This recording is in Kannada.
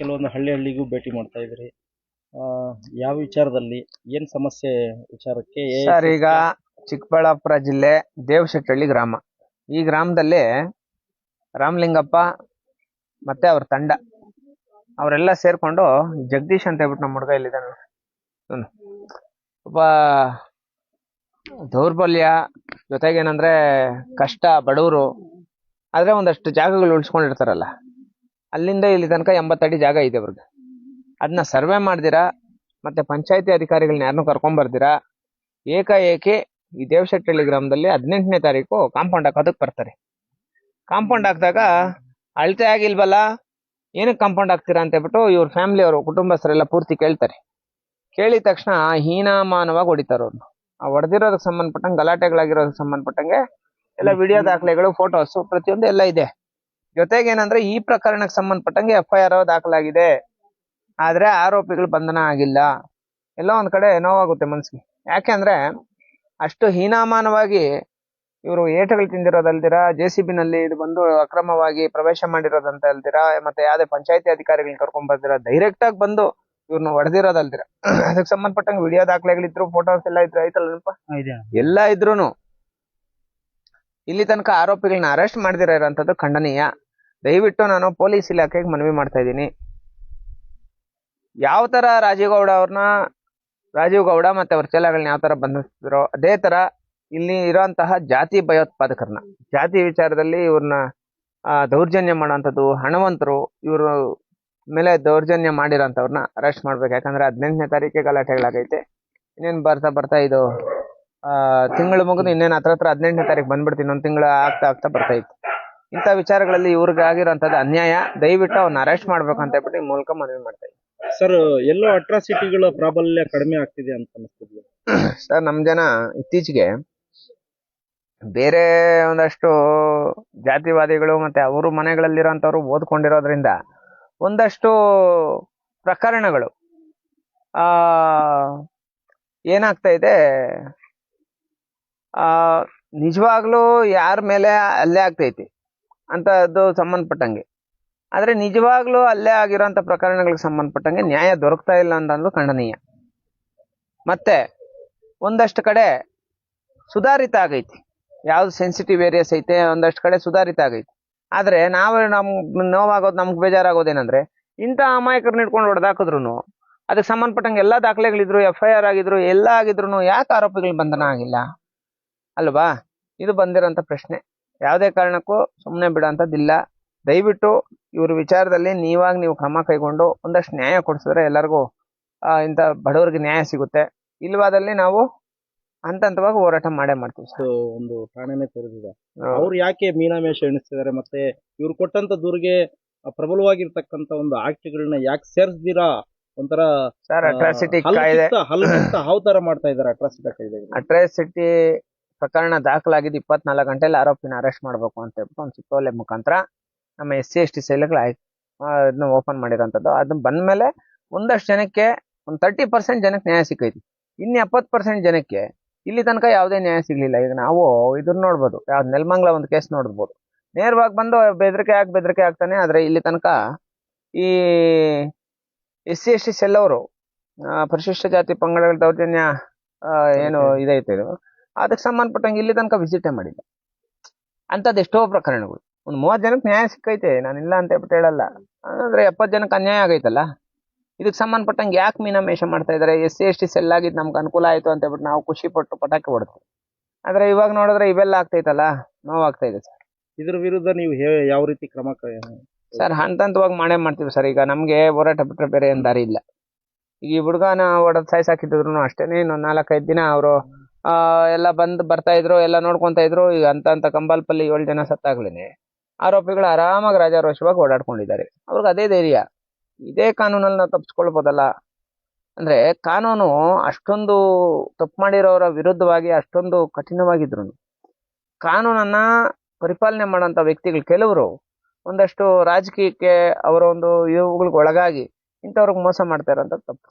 ಕೆಲವೊಂದು ಹಳ್ಳಿಗೂ ಭೇಟಿ ಮಾಡ್ತಾ ಇದ್ರಿ. ಯಾವ ವಿಚಾರದಲ್ಲಿ ಏನ್ ಸಮಸ್ಯೆ ವಿಚಾರಕ್ಕೆ ಸರ್, ಈಗ ಚಿಕ್ಕಬಳ್ಳಾಪುರ ಜಿಲ್ಲೆ ದೇವಶೆಟ್ಟಹಳ್ಳಿ ಗ್ರಾಮ. ಈ ಗ್ರಾಮದಲ್ಲಿ ರಾಮಲಿಂಗಪ್ಪ ಮತ್ತೆ ಅವ್ರ ತಂಡ ಅವರೆಲ್ಲ ಸೇರ್ಕೊಂಡು ಜಗದೀಶ್ ಅಂತ ಹೇಳ್ಬಿಟ್ಟು ನಮ್ಮ ಹುಡುಗ ಇಲ್ಲಿದ್ದಾನೆ. ಒಬ್ಬ ದೌರ್ಬಲ್ಯ ಜೊತೆಗೇನಂದ್ರೆ ಕಷ್ಟ, ಬಡವರು ಆದ್ರೆ ಒಂದಷ್ಟು ಜಾಗಗಳು ಉಳಿಸ್ಕೊಂಡಿರ್ತಾರಲ್ಲ, ಅಲ್ಲಿಂದ ಇಲ್ಲಿ ತನಕ 80 ಅಡಿ ಜಾಗ ಇದೆ ಅವ್ರಿಗೆ. ಅದನ್ನ ಸರ್ವೆ ಮಾಡ್ದಿರಾ ಮತ್ತೆ ಪಂಚಾಯತಿ ಅಧಿಕಾರಿಗಳನ್ನ ಯಾರನ್ನೂ ಕರ್ಕೊಂಡ್ ಬರ್ದಿರಾ ಏಕಾಏಕಿ ಈ ದೇವಶೆಟ್ಟಹಳ್ಳಿ ಗ್ರಾಮದಲ್ಲಿ 18ನೇ ತಾರೀಕು ಕಾಂಪೌಂಡ್ ಹಾಕೋದಕ್ಕೆ ಬರ್ತಾರೆ. ಕಾಂಪೌಂಡ್ ಹಾಕಿದಾಗ ಅಳತೆ ಆಗಿಲ್ವಲ್ಲ, ಏನಕ್ಕೆ ಕಾಂಪೌಂಡ್ ಹಾಕ್ತೀರಾ ಅಂತ ಹೇಳ್ಬಿಟ್ಟು ಇವ್ರ ಫ್ಯಾಮಿಲಿ ಅವರು ಕುಟುಂಬಸ್ಥರೆಲ್ಲ ಪೂರ್ತಿ ಕೇಳ್ತಾರೆ. ಕೇಳಿದ ತಕ್ಷಣ ಹೀನಾಮಾನವಾಗಿ ಹೊಡಿತಾರ ಅವ್ರನ್ನ. ಆ ಹೊಡೆದಿರೋದಕ್ಕೆ ಸಂಬಂಧಪಟ್ಟಂಗೆ, ಗಲಾಟೆಗಳಾಗಿರೋದಕ್ಕೆ ಸಂಬಂಧಪಟ್ಟಂಗೆ ಎಲ್ಲ ವಿಡಿಯೋ ದಾಖಲೆಗಳು, ಫೋಟೋಸ್ ಪ್ರತಿಯೊಂದು ಎಲ್ಲ ಇದೆ. ಜೊತೆಗೇನಂದ್ರೆ ಈ ಪ್ರಕರಣಕ್ಕೆ ಸಂಬಂಧಪಟ್ಟಂಗೆ FIR ದಾಖಲಾಗಿದೆ, ಆದ್ರೆ ಆರೋಪಿಗಳು ಬಂಧನ ಆಗಿಲ್ಲ. ಎಲ್ಲೋ ಒಂದ್ ಕಡೆ ನೋವಾಗುತ್ತೆ ಮನ್ಸಿಗೆ. ಯಾಕೆಂದ್ರೆ ಅಷ್ಟು ಹೀನಾಮಾನವಾಗಿ ಇವರು ಏಟುಗಳು ತಿಂದಿರೋದಲ್ದಿರಾ, JCB ನಲ್ಲಿ ಇದು ಬಂದು ಅಕ್ರಮವಾಗಿ ಪ್ರವೇಶ ಮಾಡಿರೋದಂತ ಅಲ್ದಿರಾ, ಮತ್ತೆ ಯಾವ್ದೇ ಪಂಚಾಯತಿ ಅಧಿಕಾರಿಗಳನ್ನ ಕರ್ಕೊಂಡ್ ಬರ್ದಿರಾ, ಡೈರೆಕ್ಟ್ ಆಗಿ ಬಂದು ಇವ್ರನ್ನ ಹೊಡೆದಿರೋದಲ್ದಿರಾ, ಅದಕ್ಕೆ ಸಂಬಂಧಪಟ್ಟಂಗೆ ವಿಡಿಯೋ ದಾಖಲೆಗಳಿದ್ರು, ಫೋಟೋಸ್ ಎಲ್ಲ ಇದ್ರು, ಐತಲ್ಲ ಎಲ್ಲ ಇದ್ರುನು ಇಲ್ಲಿ ತನಕ ಆರೋಪಿಗಳನ್ನ ಅರೆಸ್ಟ್ ಮಾಡದಿರೋ ಇರೋಂಥದ್ದು ಖಂಡನೀಯ. ದಯವಿಟ್ಟು ನಾನು ಪೊಲೀಸ್ ಇಲಾಖೆಗೆ ಮನವಿ ಮಾಡ್ತಾ ಇದ್ದೀನಿ. ಯಾವ ತರ ರಾಜೀವ್ ಗೌಡ ಮತ್ತೆ ಅವ್ರ ಚೆಲಗಳನ್ನ ಯಾವ ತರ ಬಂಧಿಸ್ತಿರೋ ಅದೇ ತರ ಇಲ್ಲಿ ಇರೋಂತಹ ಜಾತಿ ಭಯೋತ್ಪಾದಕರನ್ನ, ಜಾತಿ ವಿಚಾರದಲ್ಲಿ ಇವ್ರನ್ನ ದೌರ್ಜನ್ಯ ಮಾಡೋಂಥದ್ದು, ಹಣವಂತರು, ಇವ್ರ ಮೇಲೆ ದೌರ್ಜನ್ಯ ಮಾಡಿರೋಂಥವ್ರನ್ನ ಅರೆಸ್ಟ್ ಮಾಡ್ಬೇಕು. ಯಾಕಂದ್ರೆ 18ನೇ ತಾರೀಕಿಗೆ ಗಲಾಟೆಗಳಾಗೈತೆ. ಇನ್ನೇನು ಬರ್ತಾ ಇದು ತಿಂಗಳು ಮುಗಿದು ಇನ್ನೇನು ಹತ್ರ 18ನೇ ತಾರೀಕು ಬಂದ್ಬಿಡ್ತೀನಿ, ಇನ್ನೊಂದು ತಿಂಗಳು ಆಗ್ತಾ ಬರ್ತಾ ಇತ್ತು. ಇಂಥ ವಿಚಾರಗಳಲ್ಲಿ ಇವ್ರಿಗೆ ಆಗಿರೋಂಥದ್ದು ಅನ್ಯಾಯ. ದಯವಿಟ್ಟು ಅವ್ನ ಅರೆಸ್ಟ್ ಮಾಡ್ಬೇಕು ಅಂತ ಹೇಳ್ಬಿಟ್ಟು ಈ ಮೂಲಕ ಮನವಿ ಮಾಡ್ತಾ ಇದ್ದೀನಿ. ಸರ್, ಎಲ್ಲೋ ಅಟ್ರಾಸಿಟಿಗಳ ಪ್ರಾಬಲ್ಯ ಕಡಿಮೆ ಆಗ್ತಿದೆ ಅಂತ ಅನಿಸ್ತಿದ್ವಿ ಸರ್. ನಮ್ ಜನ ಇತ್ತೀಚೆಗೆ ಬೇರೆ ಒಂದಷ್ಟು ಜಾತಿವಾದಿಗಳು ಮತ್ತೆ ಅವರು ಮನೆಗಳಲ್ಲಿರೋಂಥವ್ರು ಓದ್ಕೊಂಡಿರೋದ್ರಿಂದ ಒಂದಷ್ಟು ಪ್ರಕರಣಗಳು ಏನಾಗ್ತಾ ಇದೆ, ನಿಜವಾಗ್ಲೂ ಯಾರ ಮೇಲೆ ಹಲ್ಲೆ ಆಗ್ತೈತಿ ಅಂತದ್ದು ಸಂಬಂಧಪಟ್ಟಂಗೆ, ಆದ್ರೆ ನಿಜವಾಗ್ಲೂ ಹಲ್ಲೆ ಆಗಿರೋಂಥ ಪ್ರಕರಣಗಳಿಗೆ ಸಂಬಂಧಪಟ್ಟಂಗೆ ನ್ಯಾಯ ದೊರಕ್ತಾ ಇಲ್ಲ ಅನ್ನೋದು ಖಂಡನೀಯ. ಮತ್ತೆ ಒಂದಷ್ಟು ಕಡೆ ಸುಧಾರಿತ ಆಗೈತಿ, ಯಾವ್ದು ಸೆನ್ಸಿಟಿವ್ ಏರಿಯಾಸ್ ಐತೆ ಒಂದಷ್ಟು ಕಡೆ ಸುಧಾರಿತ ಆಗೈತಿ. ಆದ್ರೆ ನಮ್ಗೆ ನೋವಾಗೋದು, ನಮ್ಗೆ ಬೇಜಾರಾಗೋದೇನಂದ್ರೆ ಇಂಥ ಅಮಾಯಕರನ್ನ ಇಟ್ಕೊಂಡು ಹೊಡೆದಾಕಿದ್ರು ಅದಕ್ಕೆ ಸಂಬಂಧಪಟ್ಟಂಗೆ ಎಲ್ಲಾ ದಾಖಲೆಗಳಿದ್ರು, FIR ಆಗಿದ್ರು, ಎಲ್ಲ ಆಗಿದ್ರು ಯಾಕೆ ಆರೋಪಿಗಳು ಬಂಧನ ಆಗಿಲ್ಲ ಅಲ್ವಾ? ಇದು ಬಂದಿರೋಂಥ ಪ್ರಶ್ನೆ. ಯಾವುದೇ ಕಾರಣಕ್ಕೂ ಸುಮ್ಮನೆ ಬಿಡೋಂಥದ್ದಿಲ್ಲ. ದಯವಿಟ್ಟು ಇವ್ರ ವಿಚಾರದಲ್ಲಿ ನೀವು ಕ್ರಮ ಕೈಗೊಂಡು ಒಂದಷ್ಟು ನ್ಯಾಯ ಕೊಡಿಸಿದ್ರೆ ಎಲ್ಲರಿಗೂ ಇಂಥ ಬಡವರಿಗೆ ನ್ಯಾಯ ಸಿಗುತ್ತೆ. ಇಲ್ವಾದಲ್ಲಿ ನಾವು ಹಂತವಾಗಿ ಹೋರಾಟ ಮಾಡೇ ಮಾಡ್ತೀವಿ. ಒಂದು ಠಾಣೆನೇ ತೆರೆದಿದೆ, ಅವ್ರು ಯಾಕೆ ಮೀನಾಮೇಷ ಎಣಿಸ್ತಿದ್ದಾರೆ? ಮತ್ತೆ ಇವ್ರು ಕೊಟ್ಟಂತ ದೂರಿಗೆ ಪ್ರಬಲವಾಗಿರ್ತಕ್ಕಂಥ ಒಂದು ಆಕ್ಟ್ಗಳನ್ನ ಯಾಕೆ ಸೇರಿಸ್ದಿರಾ? ಒಂಥರ ಸರ್, ಅಟ್ರಾಸಿಟಿ ಕಾಯ್ದೆ ಹಾವ್ ತರ ಮಾಡ್ತಾ ಇದಾರೆ. ಅಟ್ರಾಸಿಟಿ ಪ್ರಕರಣ ದಾಖಲಾಗಿದ್ದು 24 ಗಂಟೆಯಲ್ಲಿ ಆರೋಪಿನ ಅರೆಸ್ಟ್ ಮಾಡ್ಬೇಕು ಅಂತ ಹೇಳ್ಬಿಟ್ಟು ಒಂದು ಸುತ್ತೋಲೆ ಮುಖಾಂತರ ನಮ್ಮ SC/ST ಸೆಲ್ಗಳು ಅದನ್ನ ಓಪನ್ ಮಾಡಿರೋಂಥದ್ದು. ಅದನ್ನ ಬಂದ್ಮೇಲೆ ಒಂದಷ್ಟು ಜನಕ್ಕೆ, ಒಂದು 30% ಜನಕ್ಕೆ ನ್ಯಾಯ ಸಿಕ್ಕೈತಿ. ಇನ್ನು 70% ಜನಕ್ಕೆ ಇಲ್ಲಿ ತನಕ ಯಾವುದೇ ನ್ಯಾಯ ಸಿಗ್ಲಿಲ್ಲ. ಈಗ ನಾವು ಇದನ್ನ ನೋಡ್ಬೋದು, ಯಾವ್ದು ನೆಲಮಂಗಲ ಒಂದು ಕೇಸ್ ನೋಡ್ಬೋದು, ನೇರವಾಗಿ ಬಂದು ಬೆದರಿಕೆ ಆಗ್ತಾನೆ. ಆದ್ರೆ ಇಲ್ಲಿ ತನಕ ಈ SC/ST ಸೆಲ್ ಅವರು ಪರಿಶಿಷ್ಟ ಜಾತಿ ಪಂಗಡಗಳ ದೌರ್ಜನ್ಯ ಏನು ಇದೈತೆ, ಅದಕ್ಕೆ ಸಂಬಂಧಪಟ್ಟಂಗೆ ಇಲ್ಲಿ ತನಕ ವಿಸಿಟೇ ಮಾಡಿಲ್ಲ. ಅಂಥದ್ದು ಎಷ್ಟೋ ಪ್ರಕರಣಗಳು. ಒಂದು 30 ಜನಕ್ಕೆ ನ್ಯಾಯ ಸಿಕ್ಕೈತೆ, ನಾನು ಇಲ್ಲ ಅಂತ ಹೇಳ್ಬಿಟ್ಟು ಹೇಳಲ್ಲ. ಅಂದ್ರೆ 70 ಜನಕ್ಕೆ ಅನ್ಯಾಯ ಆಗೈತಲ್ಲ. ಇದಕ್ಕೆ ಸಂಬಂಧಪಟ್ಟಂಗೆ ಯಾಕೆ ಮೀನಾಮೇಷ ಮಾಡ್ತಾ ಇದಾರೆ? SC/ST ಸೆಲ್ ಆಗಿದ್ದು ನಮ್ಗೆ ಅನುಕೂಲ ಆಯ್ತು ಅಂತ ಹೇಳ್ಬಿಟ್ಟು ನಾವು ಖುಷಿ ಪಟ್ಟು ಪಟಾಕಿ ಹೊಡ್ತೀವಿ. ಆದ್ರೆ ಇವಾಗ ನೋಡಿದ್ರೆ ಇವೆಲ್ಲ ಆಗ್ತೈತಲ್ಲ, ನೋವಾಗ್ತಾ ಇದೆ ಸರ್. ಇದ್ರ ವಿರುದ್ಧ ನೀವು ಯಾವ ರೀತಿ ಕ್ರಮ? ಸರ್, ಹಂತವಾಗಿ ಮಾಡೇ ಮಾಡ್ತೀವಿ ಸರ್. ಈಗ ನಮ್ಗೆ ಹೋರಾಟ ಬಿಟ್ರೆ ಬೇರೆ ಏನ್ ದಾರಿ ಇಲ್ಲ. ಈಗ ಈ ಹುಡುಗನ ಹೊಡೆದ್ ಸಾಯ್ಸಾಕಿದ್ರು ಅಷ್ಟೇನೆ. ಇನ್ನೊಂದು 4-5 ದಿನ ಅವರು ಎಲ್ಲ ಬರ್ತಾ ಇದ್ರು, ಎಲ್ಲ ನೋಡ್ಕೊಂತ ಇದ್ರು. ಈಗ ಅಂತ ಕಂಬಾಲ್ಪಲ್ಲಿ 7 ಜನ ಸತ್ತಾಗ್ಲೇನೆ ಆರೋಪಿಗಳು ಆರಾಮಾಗಿ ರಾಜಾರೋಷವಾಗಿ ಓಡಾಡ್ಕೊಂಡಿದ್ದಾರೆ. ಅವ್ರಿಗೆ ಅದೇ ಧೈರ್ಯ. ಇದೇ ಕಾನೂನಲ್ಲಿ ನಾವು ತಪ್ಪಿಸ್ಕೊಳ್ಬೋದಲ್ಲ. ಅಂದ್ರೆ ಕಾನೂನು ಅಷ್ಟೊಂದು ತಪ್ಪು ಮಾಡಿರೋರ ವಿರುದ್ಧವಾಗಿ ಅಷ್ಟೊಂದು ಕಠಿಣವಾಗಿದ್ರು ಕಾನೂನನ್ನ ಪರಿಪಾಲನೆ ಮಾಡೋಂಥ ವ್ಯಕ್ತಿಗಳು ಕೆಲವರು ಒಂದಷ್ಟು ರಾಜಕೀಯಕ್ಕೆ ಅವರ ಒಂದು ಇವುಗಳಿಗೆ ಒಳಗಾಗಿ ಇಂಥವ್ರಿಗೆ ಮೋಸ ಮಾಡ್ತಾ ಇರೋಂಥ ತಪ್ಪು.